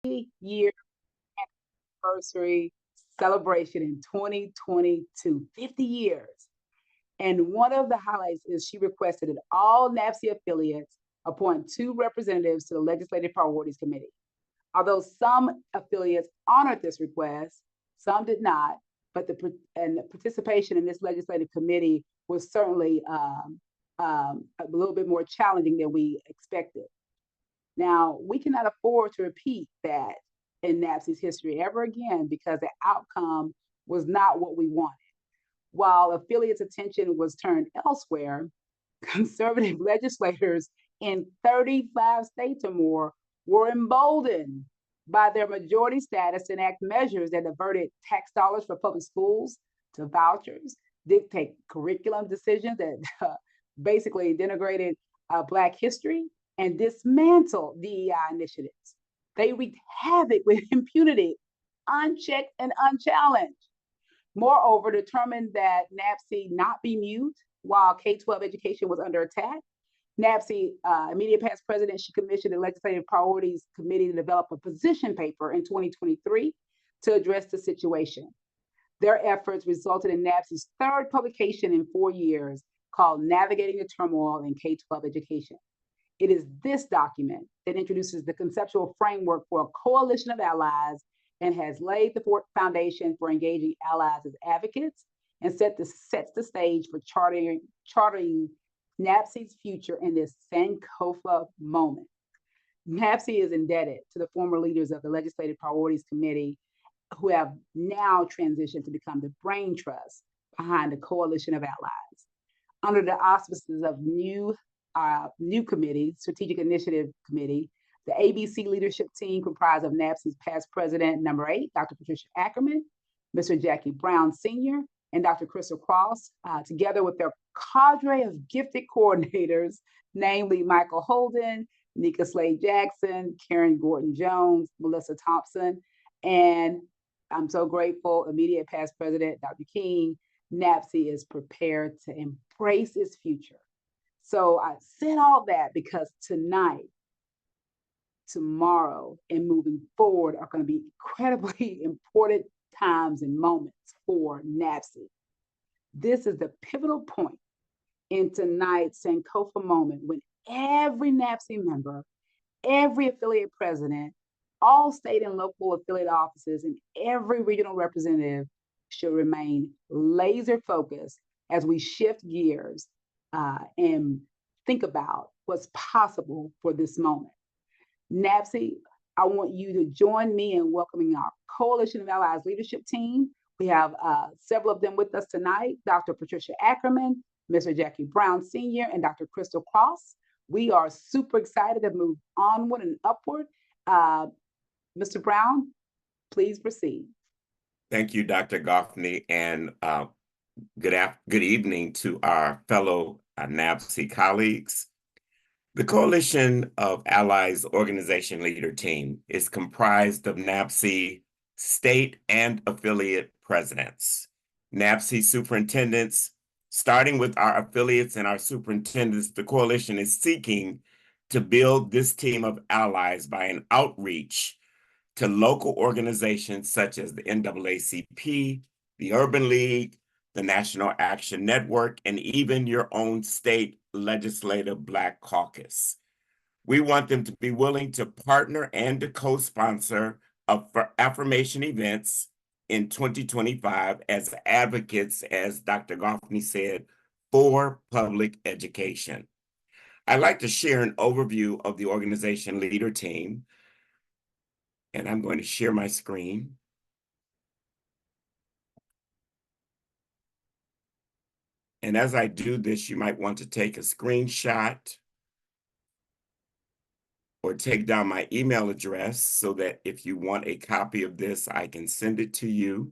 year anniversary celebration in 2022, 50 years. And one of the highlights is she requested that all NABSE affiliates appoint 2 representatives to the Legislative Priorities Committee. Although some affiliates honored this request, some did not, but the participation in this legislative committee was certainly a little bit more challenging than we expected. Now, we cannot afford to repeat that in NABSE's history ever again because the outcome was not what we wanted. While affiliates' attention was turned elsewhere, conservative legislators in 35 states or more were emboldened by their majority status to enact measures that diverted tax dollars for public schools to vouchers, dictate curriculum decisions that basically denigrated Black history, and dismantle DEI initiatives. They wreaked havoc with impunity, unchecked and unchallenged. Moreover, determined that NABSE not be mute while K-12 education was under attack. NABSE, immediate past president, she commissioned the Legislative Priorities Committee to develop a position paper in 2023 to address the situation. Their efforts resulted in NABSE's 3rd publication in 4 years called Navigating the Turmoil in K-12 Education. It is this document that introduces the conceptual framework for a coalition of allies and has laid the foundation for engaging allies as advocates and sets the stage for charting NABSE's future in this Sankofa moment. NABSE is indebted to the former leaders of the Legislative Priorities Committee who have now transitioned to become the brain trust behind the coalition of allies. Under the auspices of new committee, Strategic Initiative Committee, the ABC leadership team comprised of NABSE's past president, number 8, Dr. Patricia Ackerman, Mr. Jackie Brown Sr., and Dr. Crystal Cross, together with their cadre of gifted coordinators, namely Michael Holden, Nika Slade Jackson, Karen Gordon Jones, Melissa Thompson, and I'm so grateful, immediate past president, Dr. King. NABSE is prepared to embrace its future. So I said all that because tonight, tomorrow, and moving forward are going to be incredibly important times and moments for NABSE. This is the pivotal point in tonight's Sankofa moment when every NABSE member, every affiliate president, all state and local affiliate offices, and every regional representative should remain laser focused as we shift gears and think about what's possible for this moment. NABSE, I want you to join me in welcoming our Coalition of Allies leadership team. We have several of them with us tonight, Dr. Patricia Ackerman, Mr. Jackie Brown Sr., and Dr. Crystal Cross. We are super excited to move onward and upward. Mr. Brown, please proceed. Thank you, Dr. Goffney, and good evening to our fellow NABSE colleagues. The Coalition of Allies Organization Leader Team is comprised of NABSE state and affiliate presidents, NABSE superintendents. Starting with our affiliates and our superintendents, the coalition is seeking to build this team of allies by an outreach to local organizations such as the NAACP, the Urban League, the National Action Network, and even your own state legislative Black caucus. We want them to be willing to partner and to co-sponsor affirmation events in 2025 as advocates, as Dr. Goffney said, for public education. I'd like to share an overview of the organization leader team, and I'm going to share my screen. And as I do this, you might want to take a screenshot or take down my email address so that if you want a copy of this, I can send it to you.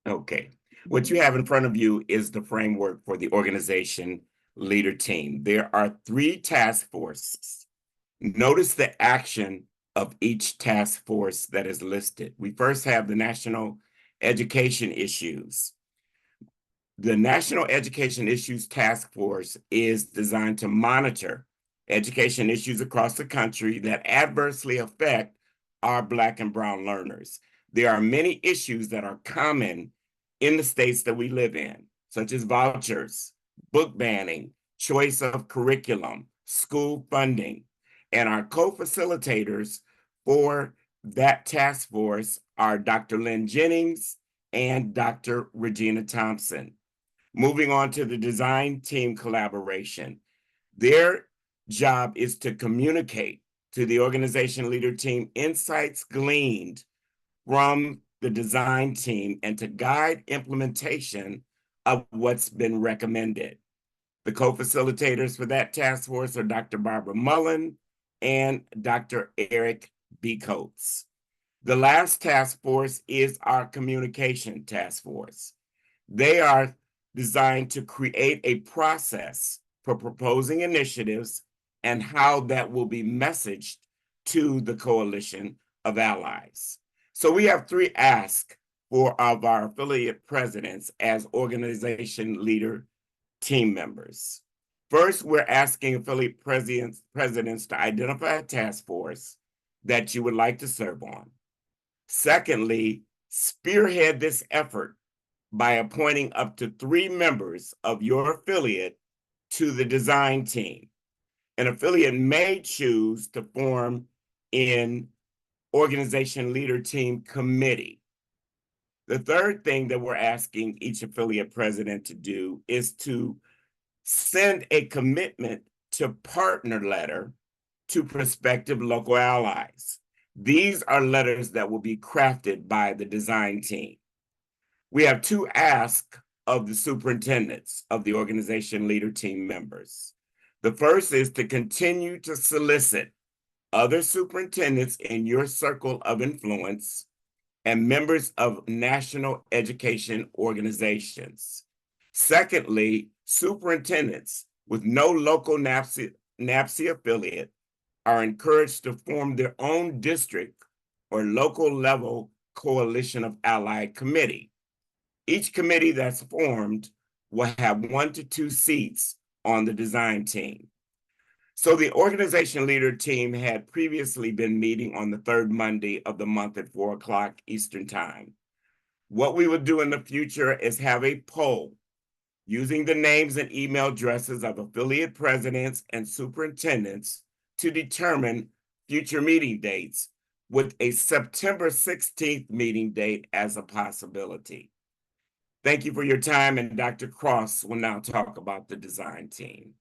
Okay, what you have in front of you is the framework for the organization leader team. There are 3 task forces Notice the action of each task force that is listed. We first have the national education issues. The National Education Issues Task Force is designed to monitor education issues across the country that adversely affect our Black and Brown learners. There are many issues that are common in the states that we live in, such as vouchers, book banning, choice of curriculum, school funding, and our co-facilitators for that task force are Dr. Lynn Jennings and Dr. Regina Thompson. Moving on to the design team collaboration. Their job is to communicate to the organization leader team insights gleaned from the design team and to guide implementation of what's been recommended. The co-facilitators for that task force are Dr. Barbara Mullen and Dr. Eric B. Coates. The last task force is our communication task force. They are designed to create a process for proposing initiatives and how that will be messaged to the coalition of allies. So we have three asks of our affiliate presidents as organization leader team members. First, we're asking affiliate presidents to identify a task force that you would like to serve on. Secondly, spearhead this effort by appointing up to 3 members of your affiliate to the design team. An affiliate may choose to form an organization leader team committee. The third thing that we're asking each affiliate president to do is to send a commitment to partner letter to prospective local allies. These are letters that will be crafted by the design team. We have 2 asks of the superintendents of the organization leader team members. The first is to continue to solicit other superintendents in your circle of influence and members of national education organizations. Secondly, superintendents with no local NABSE affiliate are encouraged to form their own district or local level coalition of allied committee. Each committee that's formed will have 1 to 2 seats on the design team. So the organization leader team had previously been meeting on the 3rd Monday of the month at 4 o'clock Eastern Time. What we will do in the future is have a poll using the names and email addresses of affiliate presidents and superintendents to determine future meeting dates, with a September 16th meeting date as a possibility. Thank you for your time, and Dr. Cross will now talk about the design team.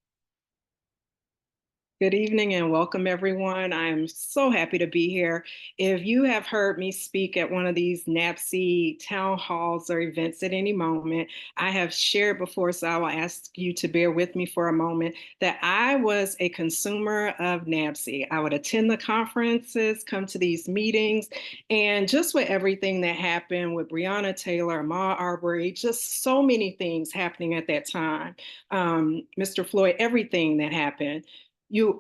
Good evening and welcome, everyone. I am so happy to be here. If you have heard me speak at one of these NABSE town halls or events at any moment, I have shared before, so I will ask you to bear with me for a moment, that I was a consumer of NABSE. I would attend the conferences, come to these meetings, and just with everything that happened with Breonna Taylor, Ahmaud Arbery, just so many things happening at that time. Mr. Floyd, everything that happened.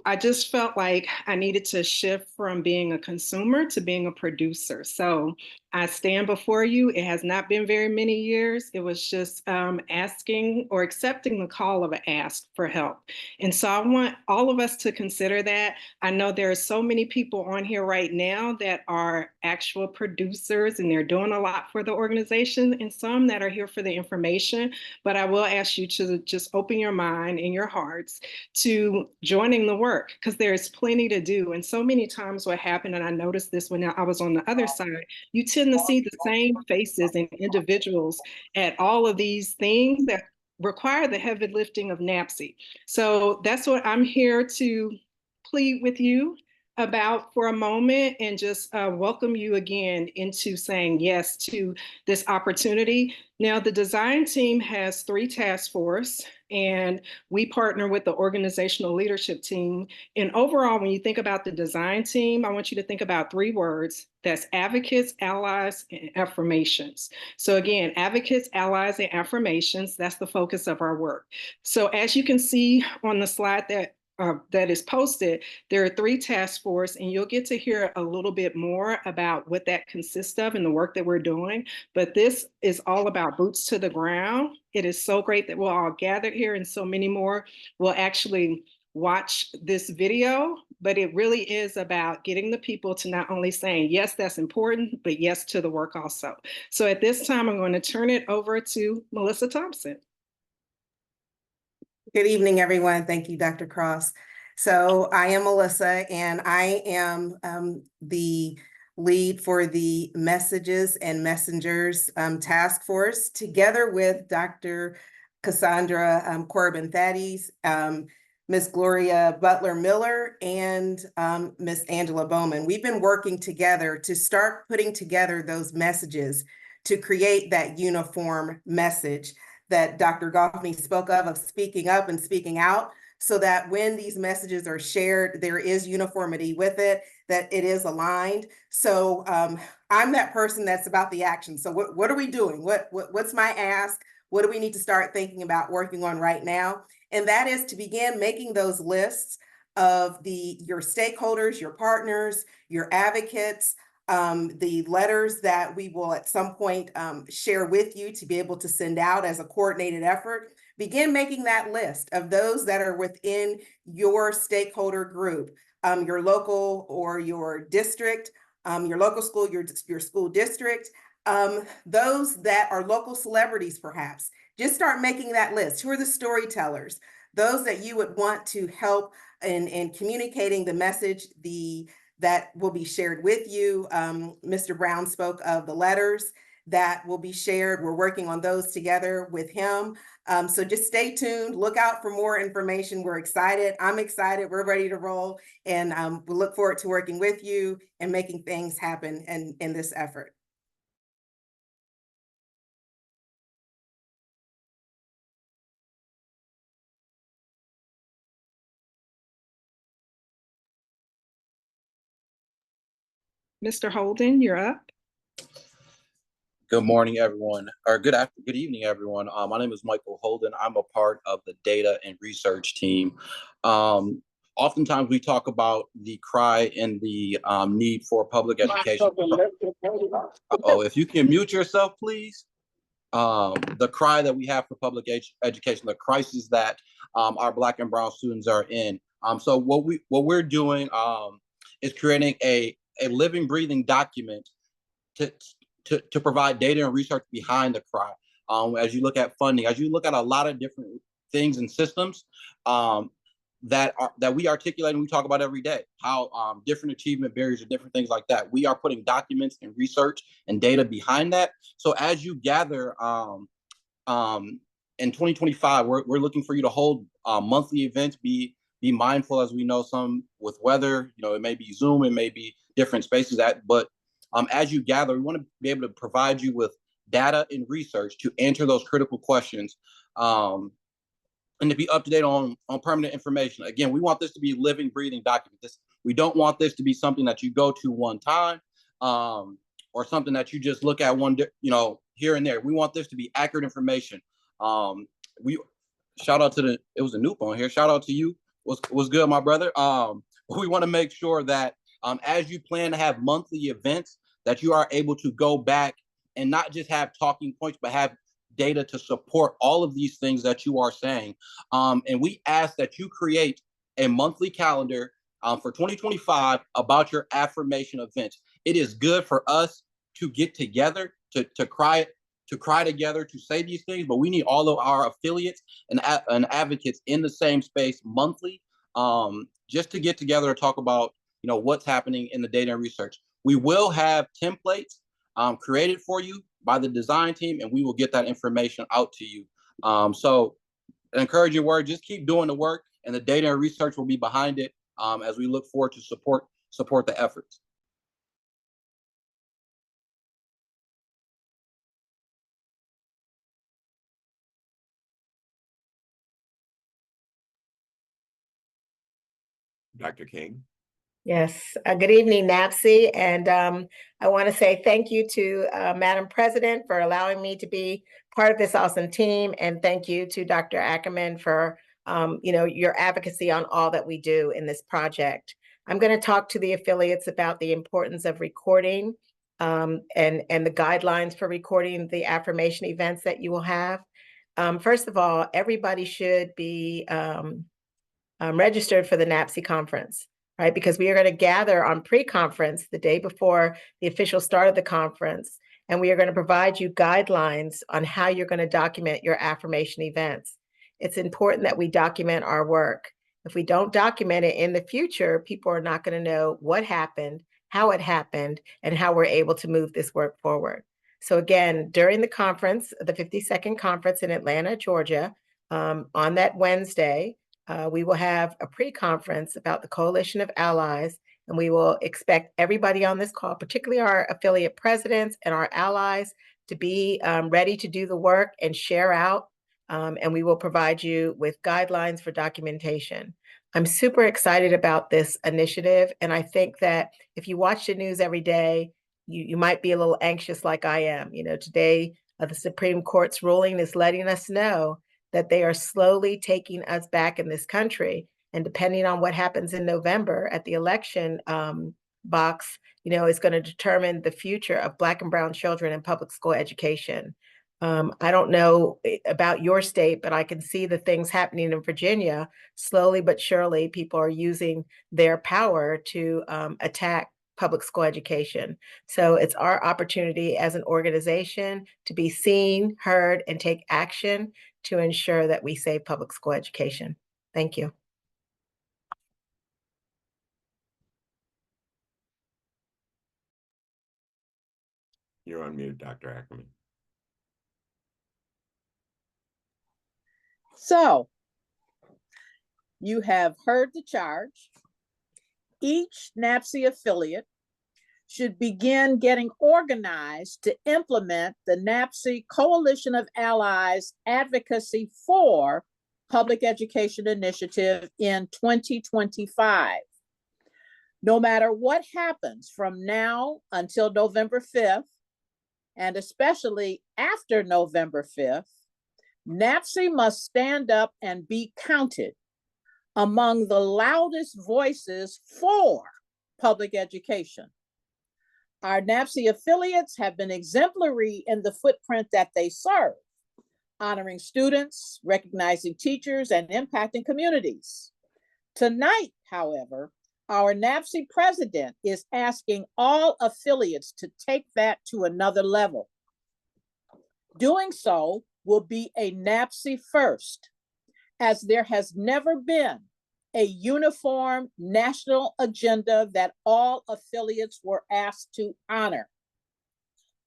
I just felt like I needed to shift from being a consumer to being a producer. So I stand before you. It has not been very many years. It was just asking or accepting the call of an ask for help. And so I want all of us to consider that. I know there are so many people on here right now that are actual producers and they're doing a lot for the organization, and some that are here for the information. But I will ask you to just open your mind and your hearts to joining the work, because there's plenty to do. And so many times what happened, and I noticed this when I was on the other side, you tend to see the same faces and individuals at all of these things that require the heavy lifting of NABSE. So that's what I'm here to plead with you about for a moment, and just welcome you again into saying yes to this opportunity. Now, the design team has 3 task force, and we partner with the organizational leadership team. And overall, when you think about the design team, I want you to think about 3 words. That's advocates, allies, and affirmations. So again, advocates, allies, and affirmations, that's the focus of our work. So as you can see on the slide that that is posted, there are 3 task force, and you'll get to hear a little bit more about what that consists of and the work that we're doing. But this is all about boots to the ground. It is so great that we're all gathered here, and so many more will actually watch this video, but it really is about getting the people to not only saying, yes, that's important, but yes to the work also. So at this time, I'm going to turn it over to Melissa Thompson. Good evening, everyone. Thank you, Dr. Cross. So I am Melissa, and I am the lead for the Messages and Messengers Task Force, together with Dr. Cassandra Corbin Thaddeus, Ms. Gloria Butler Miller, and Ms. Angela Bowman. We've been working together to start putting together those messages to create that uniform message that Dr. Goffney spoke of speaking up and speaking out, so that when these messages are shared, there is uniformity with it, that it is aligned. So I'm that person that's about the action. So what are we doing? What's my ask? What do we need to start thinking about working on right now? And that is to begin making those lists of your stakeholders, your partners, your advocates, the letters that we will at some point share with you to be able to send out as a coordinated effort. Begin making that list of those that are within your stakeholder group, your local or your district, your local school, your school district, those that are local celebrities perhaps. Just start making that list. Who are the storytellers? Those that you would want to help in communicating the message, that will be shared with you. Mr. Brown spoke of the letters that will be shared. We're working on those together with him. So just stay tuned, look out for more information. We're excited. I'm excited. We're ready to roll. And we look forward to working with you and making things happen in this effort. Mr. Holden, you're up. Good morning, everyone, or good evening, everyone. My name is Michael Holden. I'm a part of the data and research team. Oftentimes we talk about the cry and the need for public education. Oh, if you can mute yourself, please. The cry that we have for public education, the crisis that our Black and Brown students are in. So what we're doing is creating a living, breathing document to provide data and research behind the cry. As you look at funding, as you look at a lot of different things and systems that we articulate and we talk about every day, how different achievement barriers and different things like that. We are putting documents and research and data behind that. So as you gather in 2025, we're looking for you to hold monthly events, be mindful, as we know, some with weather, it may be Zoom, it may be different spaces but as you gather, we want to be able to provide you with data and research to answer those critical questions and to be up to date on permanent information. Again, we want this to be living, breathing documents. We don't want this to be something that you go to one time or something that you just look at here and there. We want this to be accurate information. We shout out to it was a Noop on here. Shout out to you. What's good, my brother? We want to make sure that as you plan to have monthly events, that you are able to go back and not just have talking points, but have data to support all of these things that you are saying. And we ask that you create a monthly calendar for 2025 about your affirmation events. It is good for us to get together, to cry together, to say these things, but we need all of our affiliates and advocates in the same space monthly, just to get together and talk about what's happening in the data and research. We will have templates created for you by the design team, and we will get that information out to you. So encouraging word, just keep doing the work, and the data and research will be behind it as we look forward to support the efforts. Dr. King. Yes, good evening, NABSE. And I want to say thank you to Madam President for allowing me to be part of this awesome team. And thank you to Dr. Ackerman for your advocacy on all that we do in this project. I'm going to talk to the affiliates about the importance of recording and the guidelines for recording the affirmation events that you will have. First of all, everybody should be registered for the NABSE conference, right? Because we are going to gather on pre-conference the day before the official start of the conference, and we are going to provide you guidelines on how you're going to document your affirmation events. It's important that we document our work. If we don't document it in the future, people are not going to know what happened, how it happened, and how we're able to move this work forward. So again, during the conference, the 52nd conference in Atlanta, Georgia, on that Wednesday, we will have a pre-conference about the Coalition of Allies, and we will expect everybody on this call, particularly our affiliate presidents and our allies, to be ready to do the work and share out, and we will provide you with guidelines for documentation. I'm super excited about this initiative, and I think that if you watch the news every day, you might be a little anxious like I am. Today, the Supreme Court's ruling is letting us know that they are slowly taking us back in this country. And depending on what happens in November at the election box, is going to determine the future of Black and brown children in public school education. I don't know about your state, but I can see the things happening in Virginia. Slowly but surely, people are using their power to attack public school education. So it's our opportunity as an organization to be seen, heard, and take action to ensure that we save public school education. Thank you. You're on mute, Dr. Ackerman. So, you have heard the charge. Each NABSE affiliate should begin getting organized to implement the NABSE Coalition of Allies Advocacy for Public Education Initiative in 2025. No matter what happens from now until November 5th, and especially after November 5th, NABSE must stand up and be counted among the loudest voices for public education. Our NABSE affiliates have been exemplary in the footprint that they serve, honoring students, recognizing teachers, and impacting communities. Tonight, however, our NABSE president is asking all affiliates to take that to another level. Doing so will be a NABSE first, as there has never been a uniform national agenda that all affiliates were asked to honor.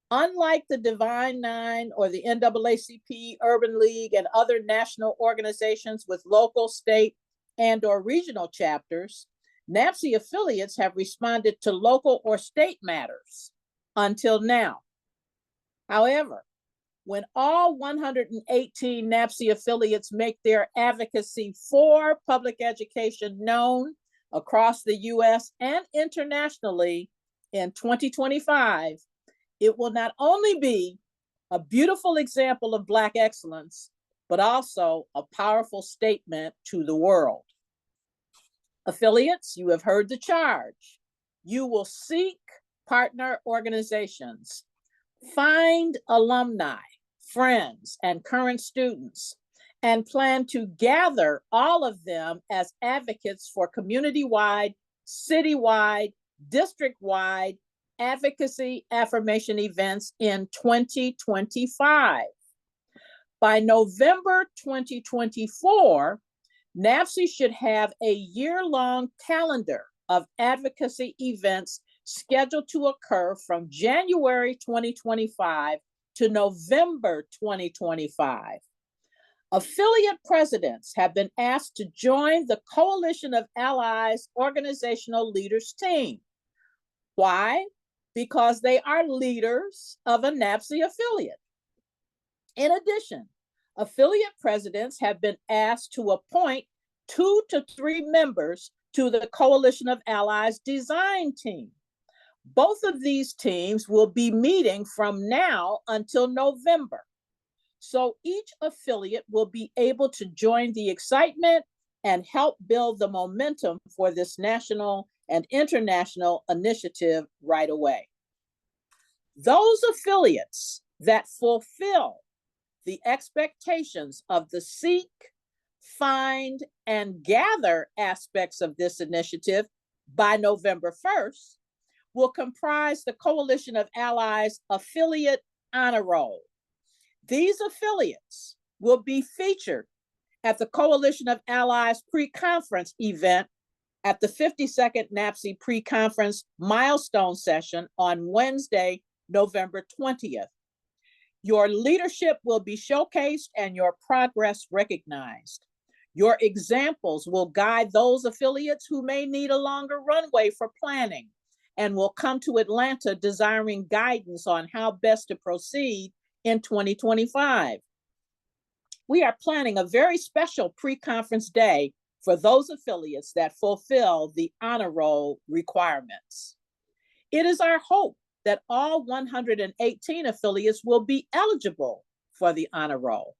Unlike the Divine Nine or the NAACP, Urban League, and other national organizations with local, state, and/or regional chapters, NABSE affiliates have responded to local or state matters until now. However, when all 118 NABSE affiliates make their advocacy for public education known across the US and internationally in 2025, it will not only be a beautiful example of Black excellence, but also a powerful statement to the world. Affiliates, you have heard the charge. You will seek partner organizations, find alumni, friends, and current students, and plan to gather all of them as advocates for community-wide, city-wide, district-wide advocacy affirmation events in 2025. By November 2024, NABSE should have a year-long calendar of advocacy events scheduled to occur from January 2025 to November 2025. Affiliate presidents have been asked to join the Coalition of Allies organizational leaders team. Why? Because they are leaders of a NABSE affiliate. In addition, affiliate presidents have been asked to appoint 2 to 3 members to the Coalition of Allies design team. Both of these teams will be meeting from now until November. so each affiliate will be able to join the excitement and help build the momentum for this national and international initiative right away. Those affiliates that fulfill the expectations of the seek, find, and gather aspects of this initiative by November 1st will comprise the Coalition of Allies Affiliate Honor Roll. These affiliates will be featured at the Coalition of Allies pre-conference event at the 52nd NABSE pre-conference milestone session on Wednesday, November 20th. Your leadership will be showcased and your progress recognized. Your examples will guide those affiliates who may need a longer runway for planning and will come to Atlanta desiring guidance on how best to proceed in 2025. We are planning a very special pre-conference day for those affiliates that fulfill the honor roll requirements. It is our hope that all 118 affiliates will be eligible for the honor roll,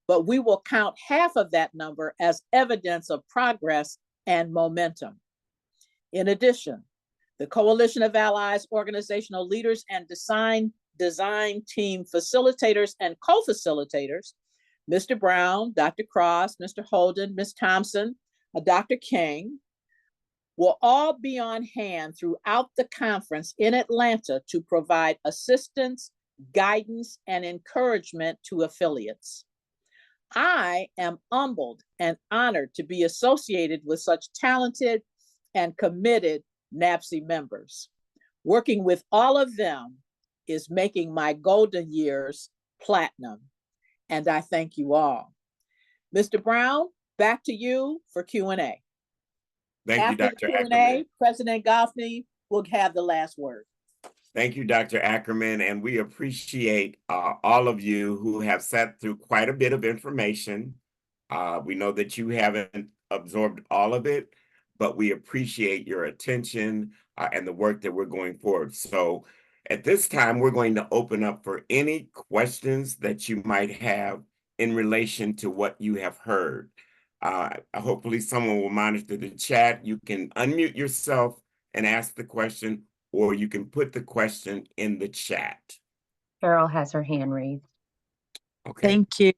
but we will count half of that number as evidence of progress and momentum. In addition, the Coalition of Allies organizational leaders and design team facilitators and co-facilitators, Mr. Brown, Dr. Cross, Mr. Holden, Ms. Thompson, Dr. King, will all be on hand throughout the conference in Atlanta to provide assistance, guidance, and encouragement to affiliates. I am humbled and honored to be associated with such talented and committed NABSE members. Working with all of them is making my golden years platinum, and I thank you all. Mr. Brown, back to you for Q&A. Thank you, Dr. Ackerman. President Goffney will have the last word. Thank you, Dr. Ackerman, and we appreciate all of you who have sat through quite a bit of information. We know that you haven't absorbed all of it, but we appreciate your attention and the work that we're going forward. So at this time, we're going to open up for any questions that you might have in relation to what you have heard. Hopefully someone will monitor the chat. You can unmute yourself and ask the question, or you can put the question in the chat. Cheryl has her hand raised. Okay. Thank you.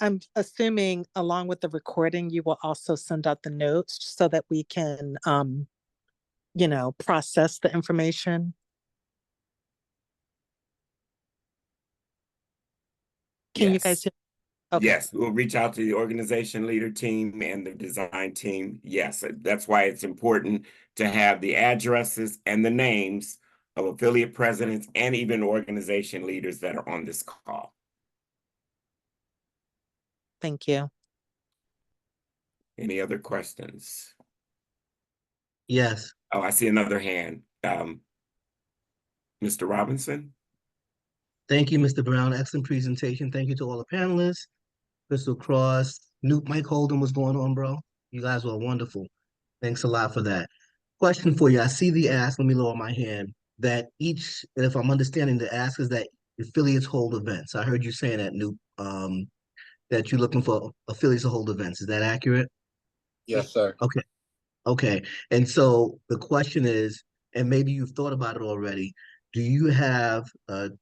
I'm assuming along with the recording, you will also send out the notes so that we can, process the information. Can you guys hear? Okay. Yes, we'll reach out to the organization leader team and the design team. Yes, that's why it's important to have the addresses and the names of affiliate presidents and even organization leaders that are on this call. Thank you. Any other questions? Yes. Oh, I see another hand. Mr. Robinson? Thank you, Mr. Brown. Excellent presentation. Thank you to all the panelists. Crystal Cross, Mike Holden, what's going on, bro? You guys were wonderful. Thanks a lot for that. Question for you. I see the ask, let me lower my hand, that each, and if I'm understanding the ask is that affiliates hold events. I heard you saying that, that you're looking for affiliates to hold events. Is that accurate? Yes, sir. Okay. Okay. And so the question is, and maybe you've thought about it already, do you have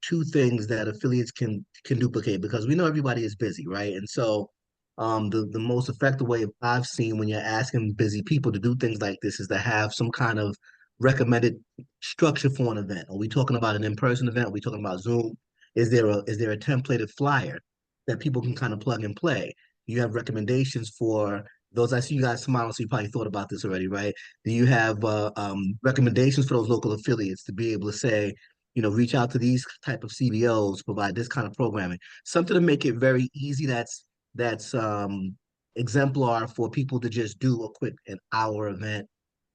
two things that affiliates can duplicate? Because we know everybody is busy, right? And so the most effective way I've seen when you're asking busy people to do things like this is to have some kind of recommended structure for an event. Are we talking about an in-person event? Are we talking about Zoom? Is there a templated flyer that people can kind of plug and play? You have recommendations for those. I see you guys smiling, so you probably thought about this already, right? Do you have recommendations for those local affiliates to be able to say, reach out to these type of CBOs, provide this kind of programming, something to make it very easy that's exemplar for people to just do a quick an hour event,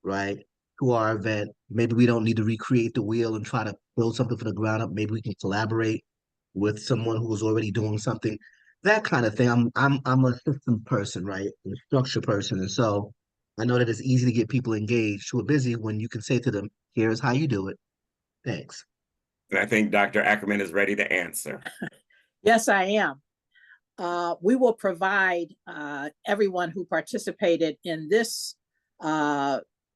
right? To our event. Maybe we don't need to recreate the wheel and try to build something from the ground up. Maybe we can collaborate with someone who is already doing something. That kind of thing. I'm a system person, right? A structure person. And so I know that it's easy to get people engaged who are busy when you can say to them, here's how you do it. Thanks. And I think Dr. Ackerman is ready to answer. Yes, I am. We will provide everyone who participated in this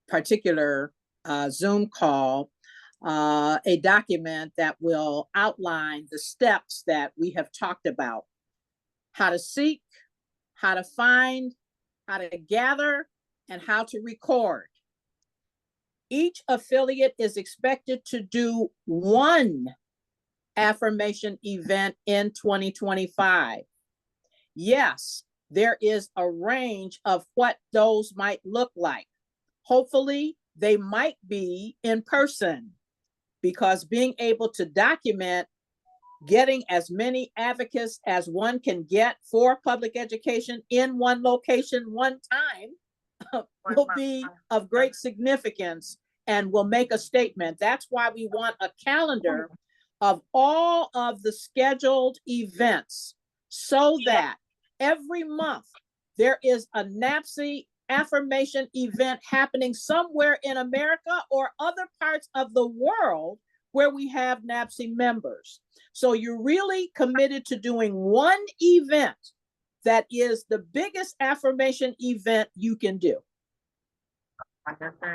particular Zoom call a document that will outline the steps that we have talked about: how to seek, how to find, how to gather, and how to record. Each affiliate is expected to do one affirmation event in 2025. Yes, there is a range of what those might look like. Hopefully, they might be in person, because being able to document getting as many advocates as one can get for public education in one location, one time, will be of great significance and will make a statement. That's why we want a calendar of all of the scheduled events, so that every month there is a NABSE affirmation event happening somewhere in America or other parts of the world where we have NABSE members. So you're really committed to doing one event that is the biggest affirmation event you can do.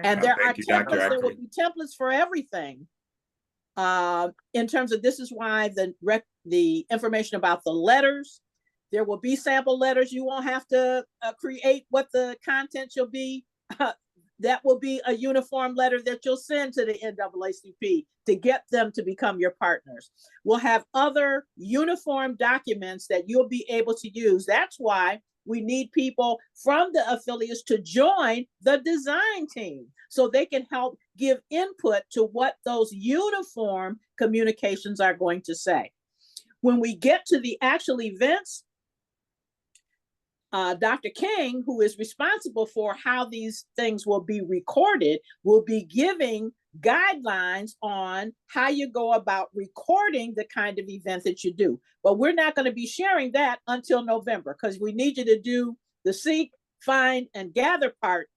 And there are templates, there will be templates for everything. In terms of, this is why the information about the letters, there will be sample letters. You won't have to create what the content will be. That will be a uniform letter that you'll send to the NAACP to get them to become your partners. We'll have other uniform documents that you'll be able to use. That's why we need people from the affiliates to join the design team, so they can help give input to what those uniform communications are going to say. When we get to the actual events, Dr. King, who is responsible for how these things will be recorded, will be giving guidelines on how you go about recording the kind of event that you do. But we're not going to be sharing that until November, because we need you to do the seek, find, and gather part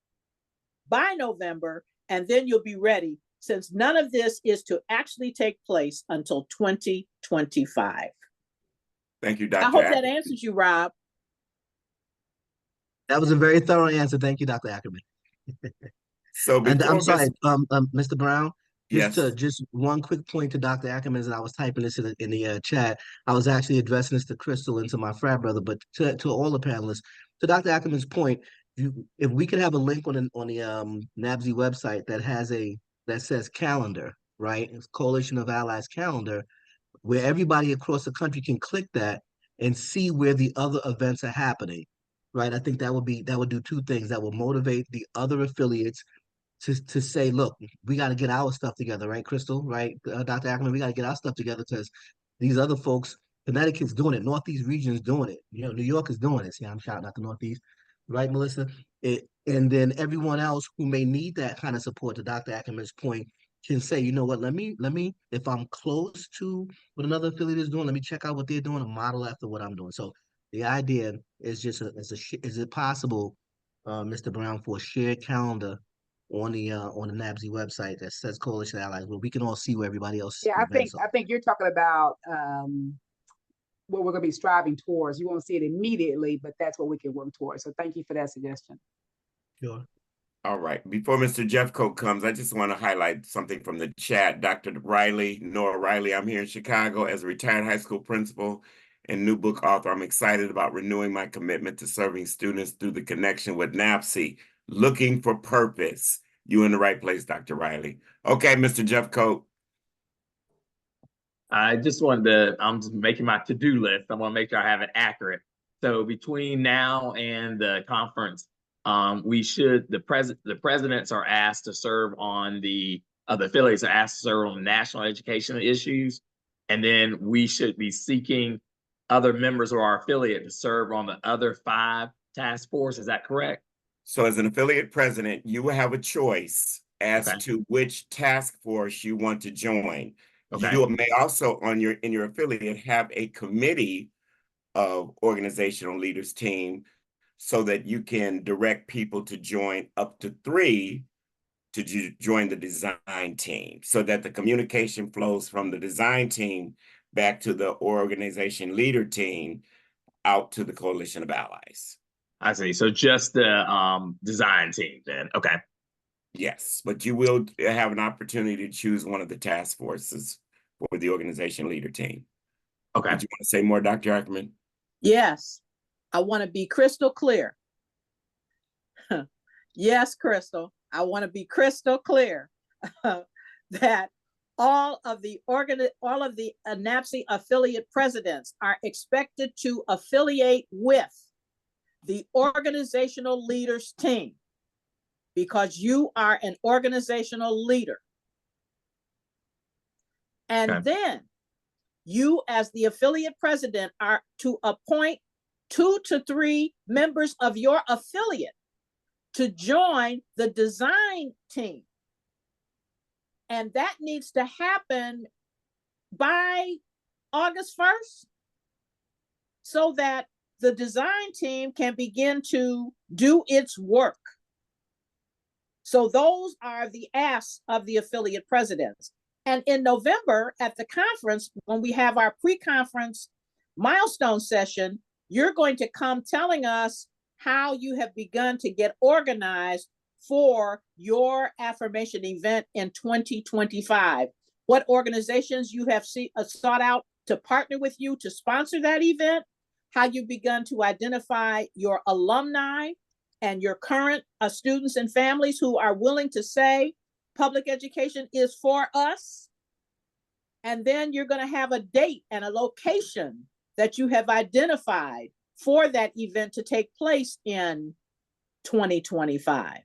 by November, and then you'll be ready, since none of this is to actually take place until 2025. Thank you, Dr. I hope that answers you, Rob. That was a very thorough answer. Thank you, Dr. Ackerman. So and I'm sorry, Mr. Brown, yes, just one quick point to Dr. Ackerman. As I was typing this in the chat, I was actually addressing this to Crystal and to my frat brother, but to all the panelists. To Dr. Ackerman's point, if we could have a link on the NABSE website that says calendar, right? It's Coalition of Allies calendar, where everybody across the country can click that and see where the other events are happening. Right. I think that would do two things. That will motivate the other affiliates to say, look, we got to get our stuff together, right, Crystal? Right, Dr. Ackerman, we got to get our stuff together, because these other folks, Connecticut's doing it, Northeast region's doing it, New York is doing it. See, I'm shouting out the Northeast, right, Melissa? And then everyone else who may need that kind of support, to Dr. Ackerman's point, can say, you know what, let me, if I'm close to what another affiliate is doing, let me check out what they're doing and model after what I'm doing. So the idea is just, is it possible, Mr. Brown, for a shared calendar on the NABSE website that says Coalition Allies, where we can all see where everybody else events are? I think you're talking about what we're going to be striving towards. You won't see it immediately, but that's what we can work towards. So thank you for that suggestion. Sure. All right. Before Mr. Jeffcoat comes, I just want to highlight something from the chat. Dr. Riley, Nora Riley, I'm here in Chicago as a retired high school principal and new book author. I'm excited about renewing my commitment to serving students through the connection with NABSE, looking for purpose. You in the right place, Dr. Riley. Okay, Mr. Jeffcoat. I just I'm just making my to-do list. I want to make sure I have it accurate. So between now and the conference, the presidents are asked to serve on the affiliates are asked to serve on national education issues. And then we should be seeking other members of our affiliate to serve on the other 5 task force. Is that correct? So as an affiliate president, you will have a choice as to which task force you want to join. Okay. You may also in your affiliate have a committee of organizational leaders team, so that you can direct people to join up to 3 to join the design team, so that the communication flows from the design team back to the organization leader team out to the Coalition of Allies. I see. So just the design team then. Okay. Yes, but you will have an opportunity to choose one of the task forces for the organization leader team. Okay. Did you want to say more, Dr. Ackerman? Yes, I want to be crystal clear. Yes, Crystal, I want to be crystal clear that all of the NABSE affiliate presidents are expected to affiliate with the organizational leaders team, because you are an organizational leader. And then you, as the affiliate president, are to appoint 2 to 3 members of your affiliate to join the design team. And that needs to happen by August 1st so that the design team can begin to do its work. So those are the asks of the affiliate presidents. And in November at the conference, when we have our pre-conference milestone session, you're going to come telling us how you have begun to get organized for your affirmation event in 2025. What organizations you have sought out to partner with you to sponsor that event, how you've begun to identify your alumni and your current students and families who are willing to say public education is for us. And then you're going to have a date and a location that you have identified for that event to take place in 2025.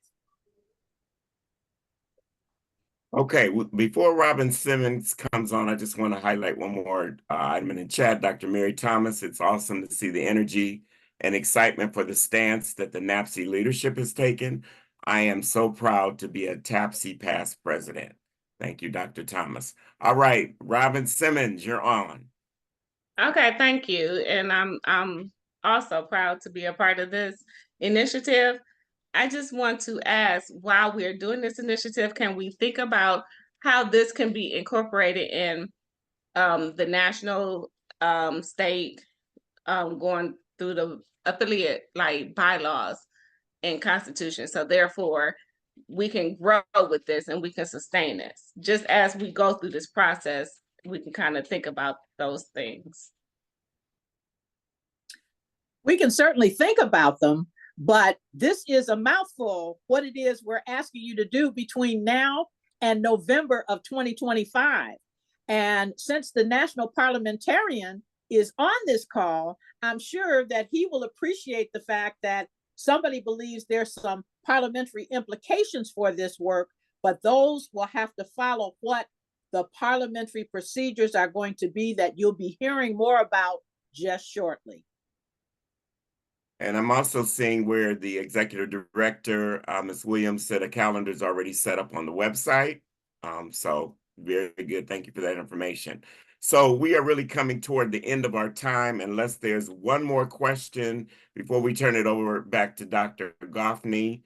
Okay, before Robin Simmons comes on, I just want to highlight one more item in the chat. Dr. Mary Thomas, it's awesome to see the energy and excitement for the stance that the NABSE leadership has taken. I am so proud to be a TABSE past president. Thank you, Dr. Thomas. All right, Robin Simmons, you're on. Okay, thank you. And I'm also proud to be a part of this initiative. I just want to ask, while we're doing this initiative, can we think about how this can be incorporated in the national, state, going through the affiliate like bylaws and constitution? So therefore, we can grow with this and we can sustain this. Just as we go through this process, we can kind of think about those things. We can certainly think about them, but this is a mouthful, what it is we're asking you to do between now and November of 2025. And since the national parliamentarian is on this call, I'm sure that he will appreciate the fact that somebody believes there's some parliamentary implications for this work, but those will have to follow what the parliamentary procedures are going to be that you'll be hearing more about just shortly. And I'm also seeing where the executive director, Ms. Williams, said a calendar is already set up on the website. So very good. Thank you for that information. So we are really coming toward the end of our time, unless there's one more question before we turn it over back to Dr. Goffney.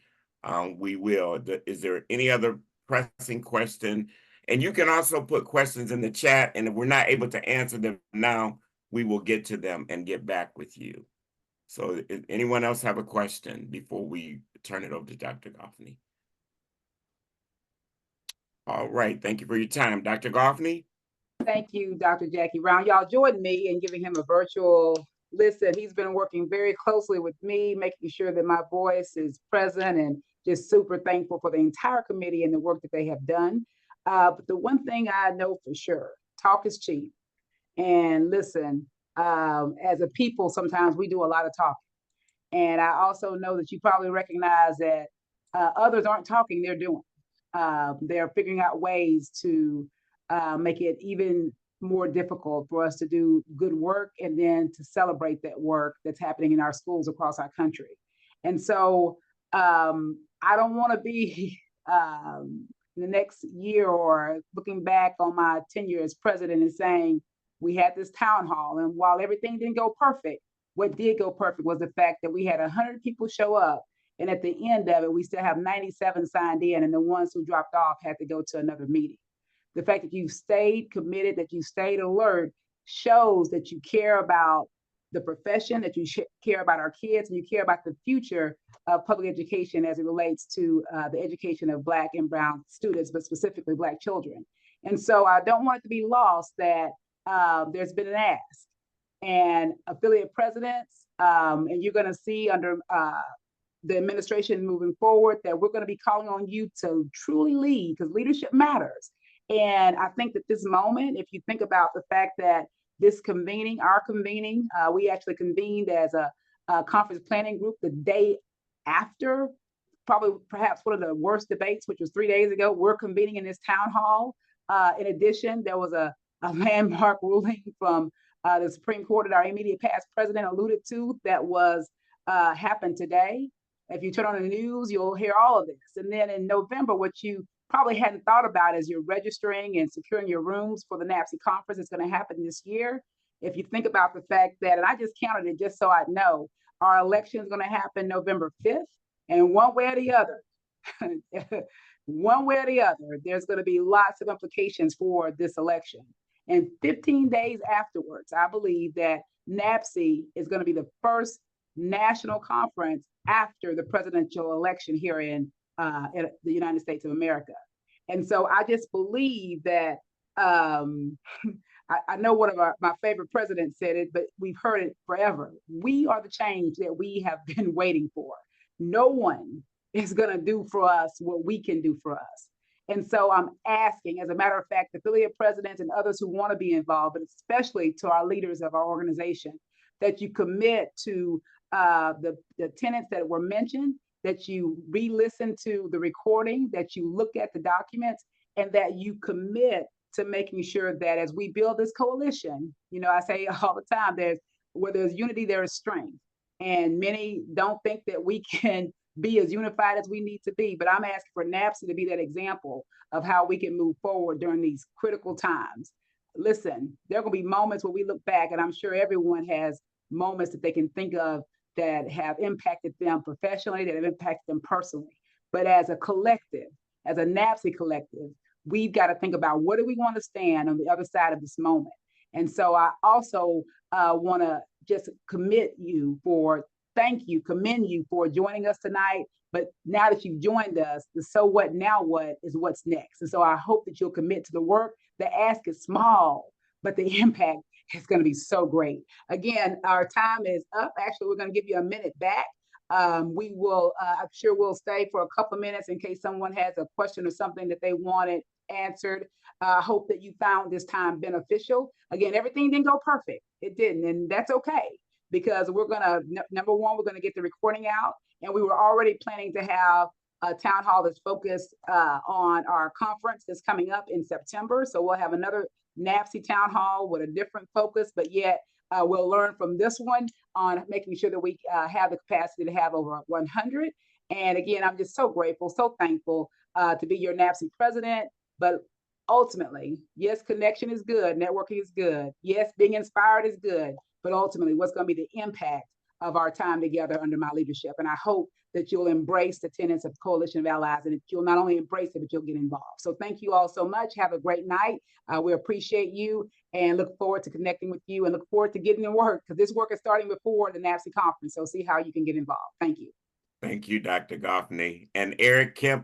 We will. Is there any other pressing question? And you can also put questions in the chat, and if we're not able to answer them now, we will get to them and get back with you. So anyone else have a question before we turn it over to Dr. Goffney? All right, thank you for your time. Dr. Goffney? Thank you, Dr. Jackie Brown. Y'all join me in giving him a virtual listen. He's been working very closely with me, making sure that my voice is present, and just super thankful for the entire committee and the work that they have done. But the one thing I know for sure, talk is cheap. And listen, as a people, sometimes we do a lot of talking. And I also know that you probably recognize that others aren't talking, they're doing. They're figuring out ways to make it even more difficult for us to do good work and then to celebrate that work that's happening in our schools across our country. And so I don't want to be the next year or looking back on my tenure as president and saying, we had this town hall, and while everything didn't go perfect, what did go perfect was the fact that we had 100 people show up, and at the end of it, we still have 97 signed in, and the ones who dropped off had to go to another meeting. The fact that you stayed committed, that you stayed alert, shows that you care about the profession, that you care about our kids, and you care about the future of public education as it relates to the education of Black and Brown students, but specifically Black children. And so I don't want it to be lost that there's been an ask, and affiliate presidents, and you're going to see under the administration moving forward that we're going to be calling on you to truly lead, because leadership matters. And I think that this moment, if you think about the fact that this convening, our convening, we actually convened as a conference planning group the day after probably perhaps one of the worst debates, which was 3 days ago. We're convening in this town hall. In addition, there was a landmark ruling from the Supreme Court that our immediate past president alluded to that was happened today. If you turn on the news, you'll hear all of this. And then in November, what you probably hadn't thought about as you're registering and securing your rooms for the NABSE conference is going to happen this year. If you think about the fact that, and I just counted it just so I know, our election is going to happen November 5th, and one way or the other, one way or the other, there's going to be lots of implications for this election. And 15 days afterwards, I believe that NABSE is going to be the first national conference after the presidential election here in the United States of America. And so I just believe that, I know one of my favorite presidents said it, but we've heard it forever. We are the change that we have been waiting for. No one is going to do for us what we can do for us. And so I'm asking, as a matter of fact, affiliate presidents and others who want to be involved, but especially to our leaders of our organization, that you commit to the tenets that were mentioned, that you re-listen to the recording, that you look at the documents, and that you commit to making sure that as we build this coalition, you know, I say all the time, where there's unity, there is strength. And many don't think that we can be as unified as we need to be, but I'm asking for NABSE to be that example of how we can move forward during these critical times. Listen, there are going to be moments where we look back, and I'm sure everyone has moments that they can think of that have impacted them professionally, that have impacted them personally. But as a collective, as a NABSE collective, we've got to think about what do we want to stand on the other side of this moment. And so I also want to just commend you for joining us tonight. But now that you've joined us, the so what, now what is what's next. And so I hope that you'll commit to the work. The ask is small, but the impact is going to be so great. Again, our time is up. Actually, we're going to give you a minute back. We will, I'm sure we'll stay for a couple of minutes in case someone has a question or something that they wanted answered. I hope that you found this time beneficial. Again, everything didn't go perfect. It didn't, and that's okay, because we're going to, number one, we're going to get the recording out, and we were already planning to have a town hall that's focused on our conference that's coming up in September. So we'll have another NABSE town hall with a different focus, but yet we'll learn from this one on making sure that we have the capacity to have over 100. And again, I'm just so grateful, so thankful to be your NABSE president. But ultimately, yes, connection is good, networking is good. Yes, being inspired is good, but ultimately, what's going to be the impact of our time together under my leadership? And I hope that you'll embrace the tenets of Coalition of Allies, and that you'll not only embrace it, but you'll get involved. So thank you all so much. Have a great night. We appreciate you and look forward to connecting with you, and look forward to getting to work, because this work is starting before the NABSE conference. So see how you can get involved. Thank you. Thank you, Dr. Goffney. And Eric Kemp,